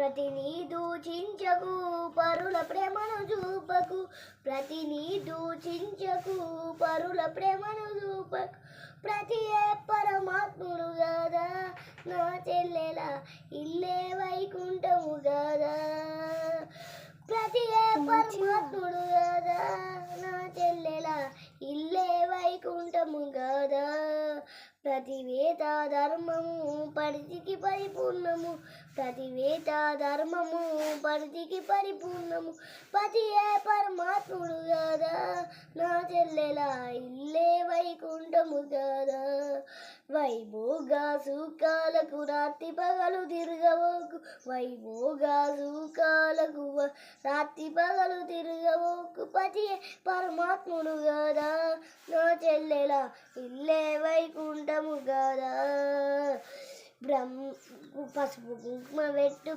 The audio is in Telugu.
ప్రతిని దూచించకు పరుల ప్రేమను చూపకు, ప్రతిని దూచించకు పరుల ప్రేమను చూపకు. ప్రతి ఏ పరమాత్ముడు గదా నా చెల్లెల ఇల్లే వైకుంఠము గదా, ప్రతి ఏ పరమాత్ముడు గదా నా చెల్లెల ఇల్లే వైకుంఠము గదా. ప్రతి వేద ధర్మము పరిధికి పరిపూర్ణము, ప్రతి వేద ధర్మము పరిధికి పరిపూర్ణము. ప్రతి ఏ పరమాత్ముడు గదా నా చెల్లెల ఇల్లే వైకుంఠము గదా. వైభోగ సుఖాలకు రాత్రి పగలు తిరగవోకు, వైభోగ సుఖాలకు రాత్రి పగలు తిరగవోకు. ప్రతి పరమాత్ముడు గదా నా చెల్లెల ఇల్లే వైకుంఠము గదా. పసుపు కుంకుమ పెట్టు